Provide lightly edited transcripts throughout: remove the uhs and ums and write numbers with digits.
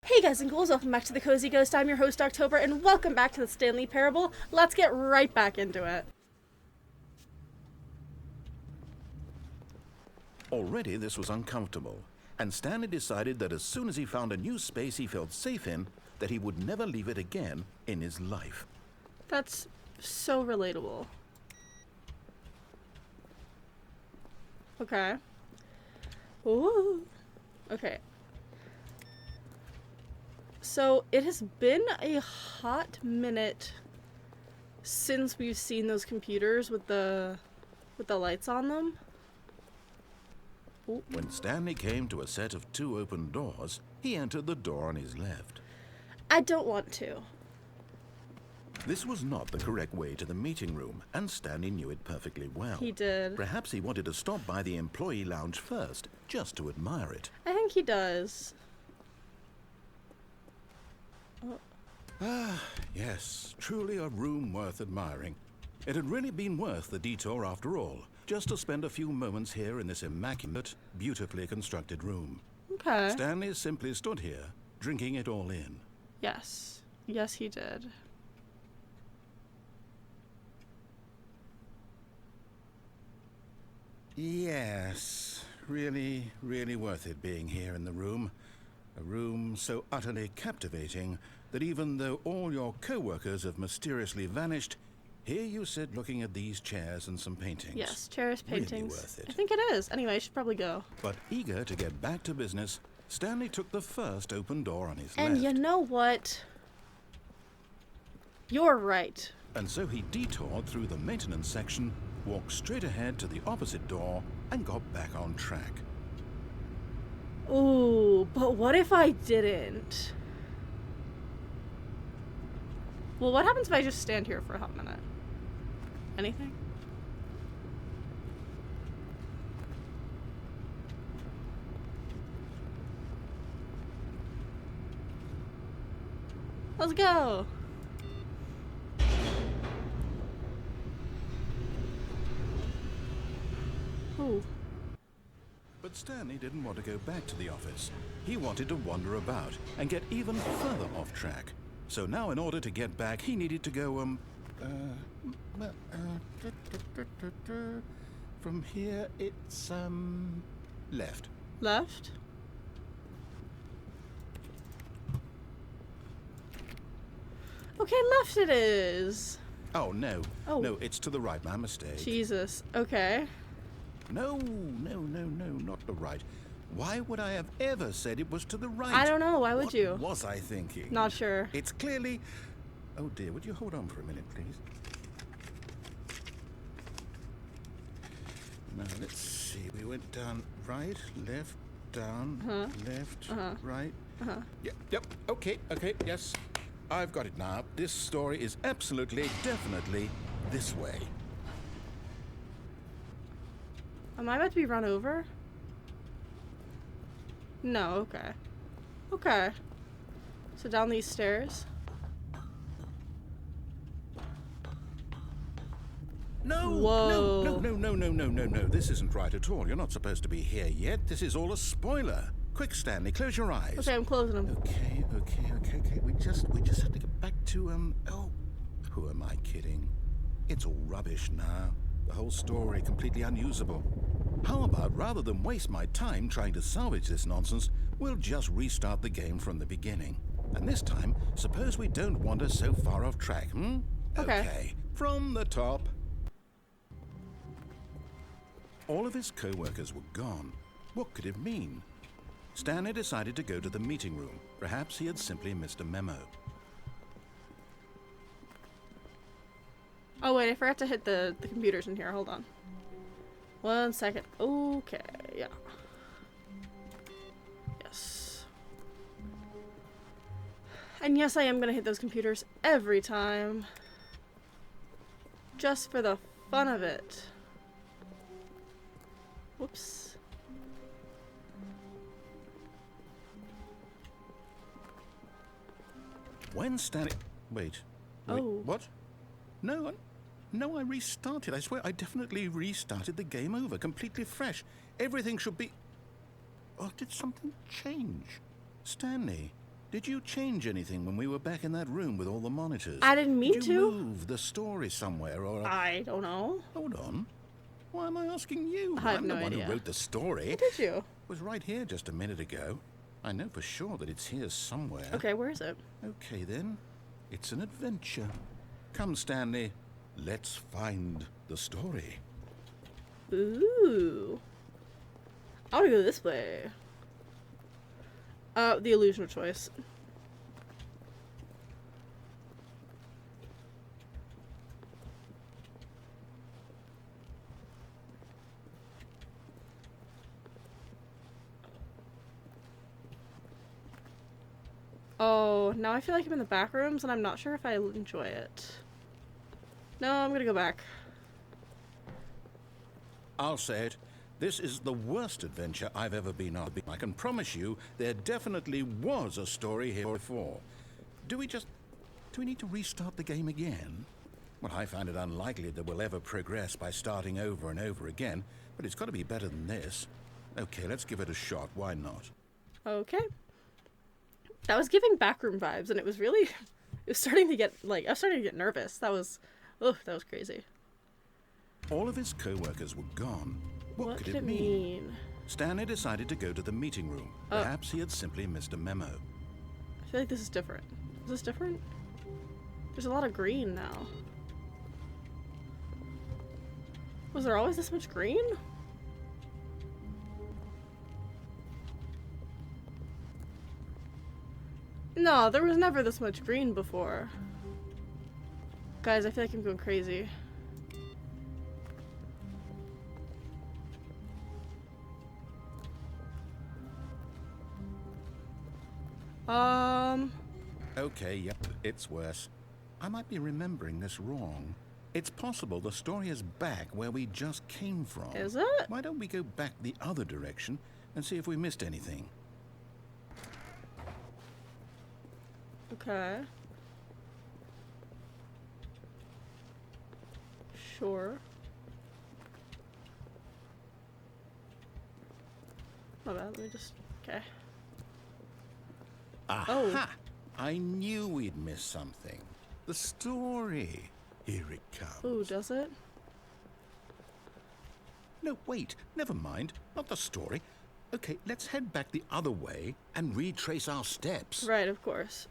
Hey guys and ghouls, welcome back to the Cozy Ghost. I'm your host October, and welcome back to the Stanley Parable. Let's get right back into it. Already this was uncomfortable, and Stanley decided that as soon as he found a new space he felt safe in, that he would never leave it again in his life. That's so relatable. Okay. Ooh. Okay. So it has been a hot minute since we've seen those computers with the lights on them. Ooh. When Stanley came to a set of two open doors, he entered the door on his left. I don't want to. This was not the correct way to the meeting room, and Stanley knew it perfectly well. He did. Perhaps he wanted to stop by the employee lounge first, just to admire it. I think he does. Ah, yes, truly a room worth admiring. It had really been worth the detour after all, just to spend a few moments here in this immaculate, beautifully constructed room. Okay. Stanley simply stood here, drinking it all in. Yes. Yes, he did. Yes, really, really worth it being here in the room. A room so utterly captivating that even though all your co-workers have mysteriously vanished, here you sit looking at these chairs and some paintings. Yes, chairs, paintings. Really worth it. I think it is. Anyway, I should probably go. But eager to get back to business, Stanley took the first open door on his And left. you know what? You're right. And so he detoured through the maintenance section, walked straight ahead to the opposite door, and got back on track. Ooh, but what if I didn't? Well, what happens if I just stand here for a hot minute? Anything? Let's go! Ooh. But Stanley didn't want to go back to the office. He wanted to wander about and get even further off track. So now in order to get back, he needed to go, from here it's, left. Left? Okay, left it is. Oh, no. Oh. No, it's to the right, my mistake. Jesus. Okay. No, not the right. Why would I have ever said it was to the right? I don't know. Why would you? What was I thinking? Not sure. It's clearly... Oh dear, would you hold on for a minute, please? Now, let's see. We went down right, left, down, left, right. Yep, okay, yes. I've got it now. This story is absolutely, definitely this way. Am I about to be run over? No, okay. Okay. So down these stairs. No, Whoa. no. This isn't right at all. You're not supposed to be here yet. This is all a spoiler. Quick, Stanley, close your eyes. Okay, I'm closing them. Okay. We just have to get back to, oh, who am I kidding? It's all rubbish now. The whole story completely unusable. How about, rather than waste my time trying to salvage this nonsense, we'll just restart the game from the beginning. And this time, suppose we don't wander so far off track, Okay. From the top. All of his co-workers were gone. What could it mean? Stanley decided to go to the meeting room. Perhaps he had simply missed a memo. Oh wait, I forgot to hit the computers in here. Hold on. 1 second. Okay, yeah. Yes. And yes, I am gonna hit those computers every time. Just for the fun of it. Whoops. When Stanley... Wait, Oh. what? No, I restarted. I swear I definitely restarted the game over, completely fresh. Everything should be... Or did something change? Stanley, Did you change anything when we were back in that room with all the monitors? I didn't mean Did you to. move the story somewhere or... I don't know. Hold on. Why am I asking you? I have I'm no the one idea. who wrote the story. What did you? It was right here just a minute ago. I know for sure that it's here somewhere. Okay, where is it? Okay, then. It's an adventure. Come, Stanley. Let's find the story. Ooh. I want to go this way. The illusion of choice. Oh, now I feel like I'm in the back rooms and I'm not sure if I enjoy it. No, I'm gonna go back. I'll say it. This is the worst adventure I've ever been on. I can promise you there definitely was a story here before. Do we need to restart the game again? Well, I find it unlikely that we'll ever progress by starting over and over again, but it's got to be better than this. Okay, let's give it a shot. Why not? Okay. That was giving backroom vibes, and it was really, it was starting to get, like, I was starting to get nervous. That was crazy. All of his co-workers were gone. What could it it mean? Stanley decided to go to the meeting room. Perhaps he had simply missed a memo. I feel like this is different. Is this different? There's a lot of green now. Was there always this much green? No, there was never this much green before. Guys, I feel like I'm going crazy. Okay, yep, it's worse. I might be remembering this wrong. It's possible the story is back where we just came from. Is it? Why don't we go back the other direction and see if we missed anything? Okay. Sure. My bad, let me just... Okay. Aha! Oh. I knew we'd miss something. The story. Here it comes. Ooh, does it? No, wait. Never mind. Not the story. Okay, let's head back the other way and retrace our steps. Right, of course.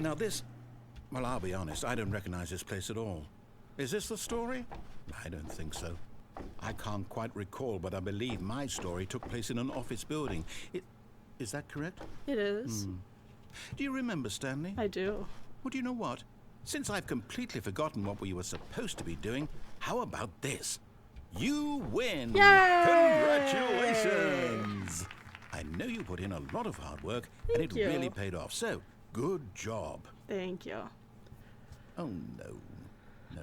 Now this... Well, I'll be honest. I don't recognize this place at all. Is this the story? I don't think so. I can't quite recall, but I believe my story took place in an office building. Is that correct? It is. Do you remember, Stanley? I do. Well, do you know what? Since I've completely forgotten what we were supposed to be doing, how about this? You win! Yay! Congratulations! I know you put in a lot of hard work, and it you. really paid off. So, good job. Thank you. Oh, no.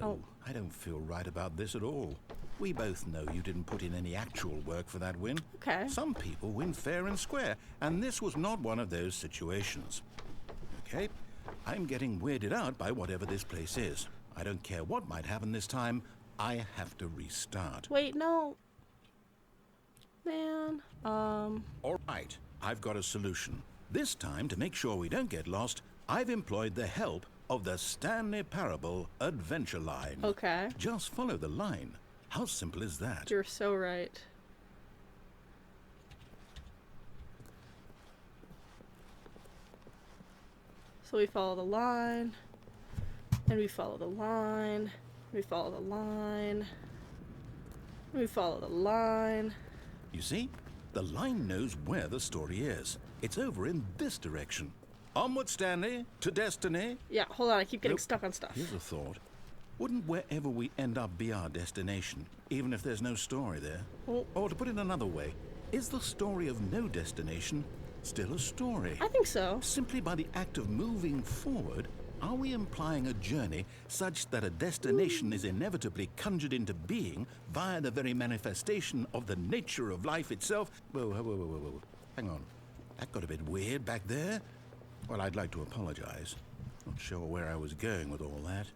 No, Oh. I don't feel right about this at all. We both know you didn't put in any actual work for that win. Okay. Some people win fair and square, and this was not one of those situations. Okay? I'm getting weirded out by whatever this place is. I don't care what might happen this time. I have to restart. Wait, no. Man. All right, I've got a solution. This time, to make sure we don't get lost, I've employed the help of the Stanley Parable Adventure Line. Okay. Just follow the line. How simple is that? You're so right. So we follow the line, and we follow the line, we follow the line, we follow the line. You see? The line knows where the story is. It's over in this direction. Onward, Stanley, to destiny. Yeah, hold on, I keep getting Nope. stuck on stuff. Here's a thought. Wouldn't wherever we end up be our destination, even if there's no story there? Oh. Or to put it another way, is the story of no destination still a story? I think so. Simply by the act of moving forward, are we implying a journey such that a destination is inevitably conjured into being via the very manifestation of the nature of life itself? Whoa. Hang on. That got a bit weird back there. Well, I'd like to apologize. Not sure where I was going with all that.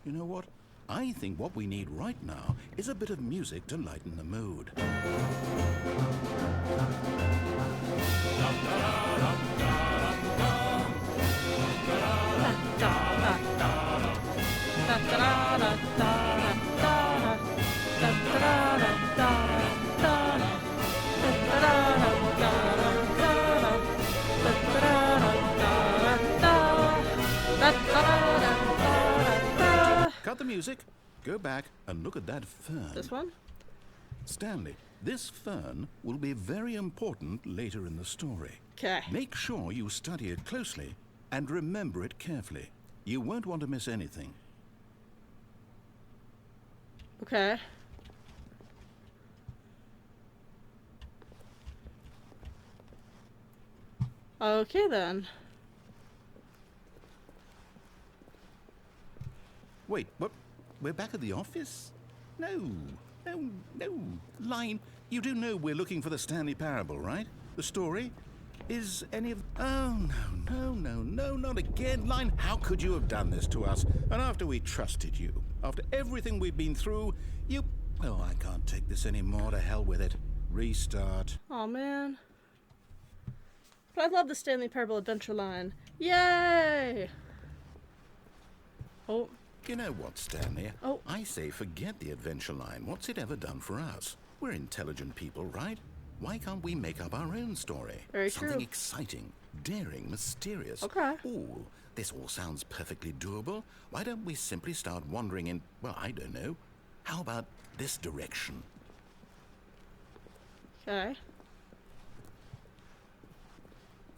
You know what? I think what we need right now is a bit of music to lighten the mood. Cut the music, go back and look at that fern. This one? Stanley, this fern will be very important later in the story. Okay. Make sure you study it closely and remember it carefully. You won't want to miss anything. Okay. Okay then. Wait, what? We're back at the office? No. Line, you do know we're looking for the Stanley Parable, right? The story? Is any of... Oh, no, not again. Line, how could you have done this to us? And after we trusted you, after everything we've been through, you... Oh, I can't take this anymore. To hell with it. Restart. Oh man. But I love the Stanley Parable Adventure line. Yay! Oh. You know what, Stanley? Oh. I say forget the adventure line. What's it ever done for us? We're intelligent people, right? Why can't we make up our own story? Very Something true. exciting, daring, mysterious. Okay. Ooh, this all sounds perfectly doable. Why don't we simply start wandering in, well, I don't know. How about this direction? Okay.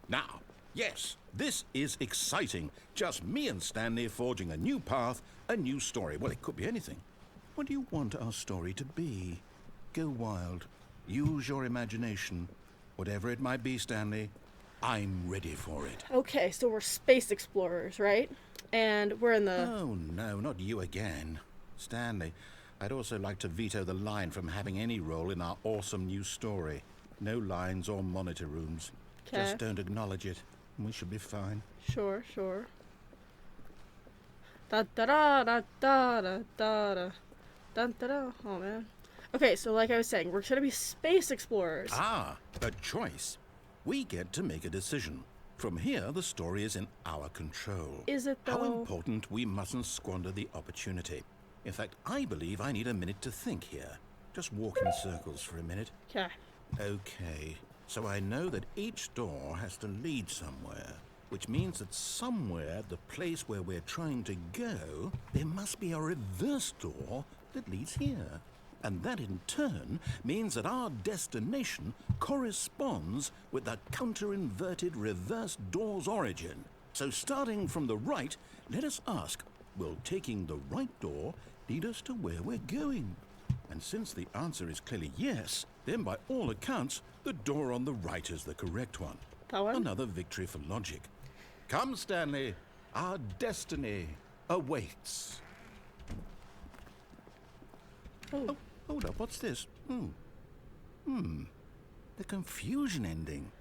Now, yes, this is exciting. Just me and Stanley forging a new path, a new story. Well, it could be anything. What do you want our story to be? Go wild. Use your imagination. Whatever it might be, Stanley, I'm ready for it. Okay, so we're space explorers, right? And we're in the... Oh, no, not you again. Stanley, I'd also like to veto the line from having any role in our awesome new story. No lines or monitor rooms. Okay. Just don't acknowledge it. We should be fine. Sure. Da da da da da da da da da da da. Oh man. Okay, so like I was saying, we're gonna be space explorers. Ah, a choice. We get to make a decision. From here, the story is in our control. Is it How though? important we mustn't squander the opportunity. In fact, I believe I need a minute to think here. Just walk in circles for a minute. Okay. Okay, so I know that each door has to lead somewhere, which means that somewhere at the place where we're trying to go, there must be a reverse door that leads here. And that in turn means that our destination corresponds with the counter-inverted reverse door's origin. So starting from the right, let us ask, will taking the right door lead us to where we're going? And since the answer is clearly yes, then by all accounts, the door on the right is the correct one. That one? Another victory for logic. Come, Stanley, our destiny awaits. Oh. Hold up, what's this? The confusion ending.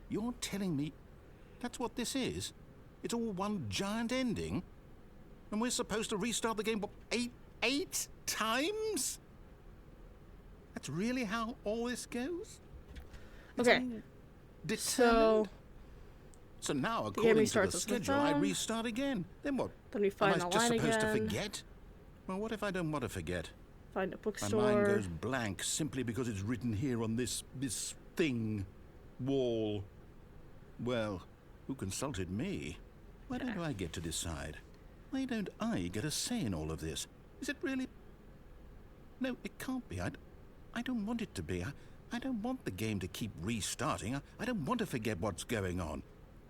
You're telling me that's what this is? It's all one giant ending? And we're supposed to restart the game, what, eight times? That's really how all this goes? It's Okay. all determined? So now, game according to the restarts us with schedule, I them. restart again. Then what? Then we find Am the I just line supposed to again. forget? Well, what if I don't want to forget? Find a My bookstore. mind goes blank simply because it's written here on this thing, wall. Well, who consulted me? Why don't I get to decide? Why don't I get a say in all of this? Is it really... No, it can't be. I don't want it to be. I don't want the game to keep restarting. I don't want to forget what's going on.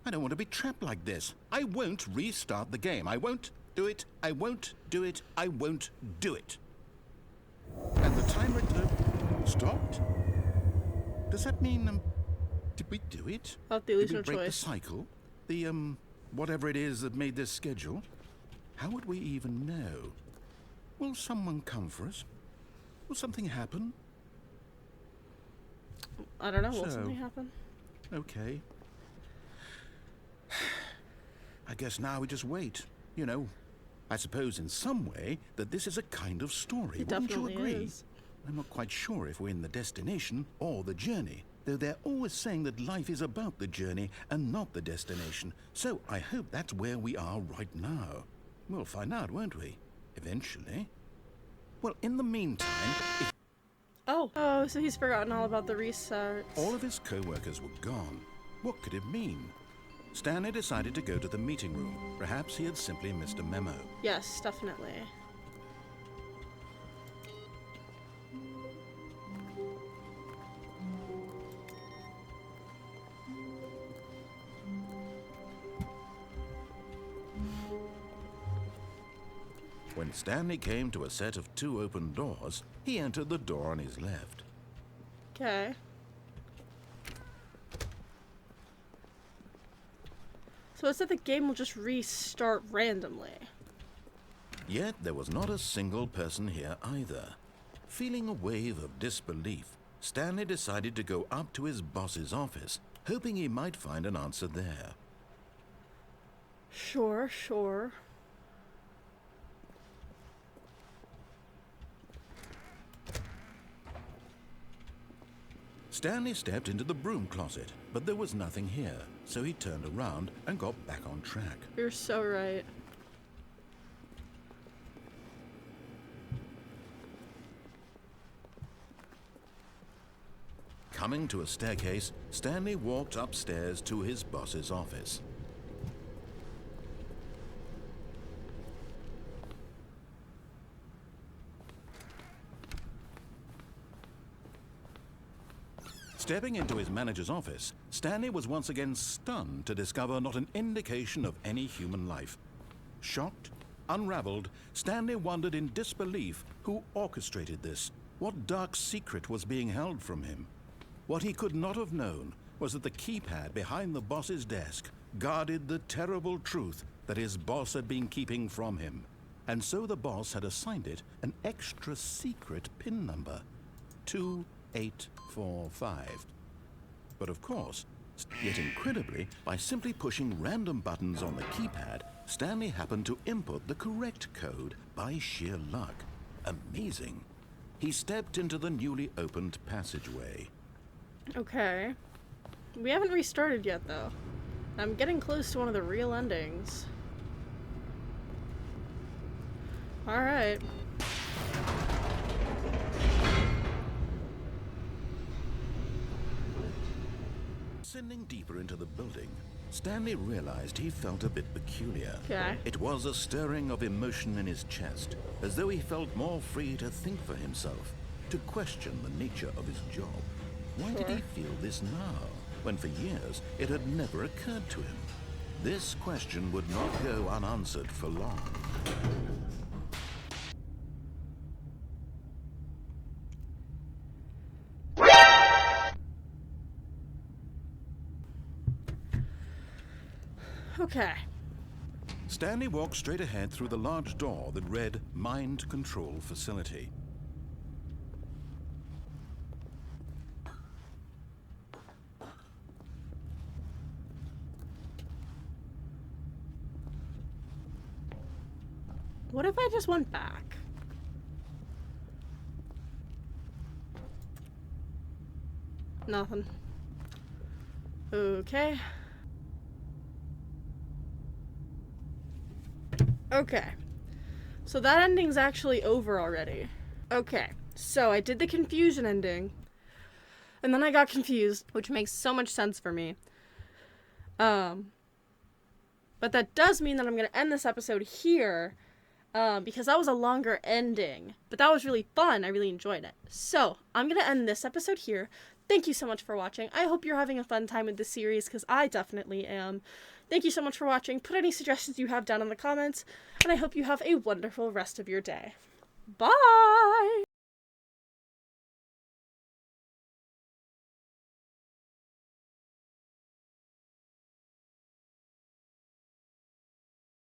I don't want to be trapped like this. I won't restart the game. I won't do it. I won't do it. I won't do it. And the timer stopped? Does that mean, did we do it? Oh, the Did illusion we of break the choice. cycle? The, whatever it is that made this schedule? How would we even know? Will someone come for us? Will something happen? I don't know. Will So- something happen? Okay. I guess now we just wait. You know, I suppose in some way that this is a kind of story, It wouldn't you definitely agree? is. I'm not quite sure if we're in the destination or the journey, though they're always saying that life is about the journey and not the destination. So I hope that's where we are right now. We'll find out, won't we? Eventually. Well, in the meantime, if Oh, so he's forgotten all about the restarts. all of his co-workers were gone, what could it mean? Stanley decided to go to the meeting room. Perhaps he had simply missed a memo. Yes, definitely. When Stanley came to a set of 2 open doors, he entered the door on his left. Okay. So it said the game will just restart randomly. Yet there was not a single person here either. Feeling a wave of disbelief, Stanley decided to go up to his boss's office, hoping he might find an answer there. Sure, sure. Stanley stepped into the broom closet, but there was nothing here, so he turned around and got back on track. You're so right. Coming to a staircase, Stanley walked upstairs to his boss's office. Stepping into his manager's office, Stanley was once again stunned to discover not an indication of any human life. Shocked, unraveled, Stanley wondered in disbelief who orchestrated this, what dark secret was being held from him. What he could not have known was that the keypad behind the boss's desk guarded the terrible truth that his boss had been keeping from him. And so the boss had assigned it an extra secret PIN number, 2845. But of course, yet incredibly, by simply pushing random buttons on the keypad, Stanley happened to input the correct code by sheer luck. Amazing. He stepped into the newly opened passageway. Okay. We haven't restarted yet, though. I'm getting close to one of the real endings. Alright. Ascending deeper into the building, Stanley realized he felt a bit peculiar. Okay. It was a stirring of emotion in his chest, as though he felt more free to think for himself, to question the nature of his job. Why did he feel this now, when for years it had never occurred to him? This question would not go unanswered for long. Okay. Stanley walked straight ahead through the large door that read Mind Control Facility. What if I just went back? Nothing. Okay. Okay. So that ending's actually over already. Okay. So I did the confusion ending. And then I got confused, which makes so much sense for me. But that does mean that I'm going to end this episode here. Because that was a longer ending. But that was really fun. I really enjoyed it. So, I'm going to end this episode here. Thank you so much for watching. I hope you're having a fun time with this series, because I definitely am. Thank you so much for watching. Put any suggestions you have down in the comments. And I hope you have a wonderful rest of your day. Bye!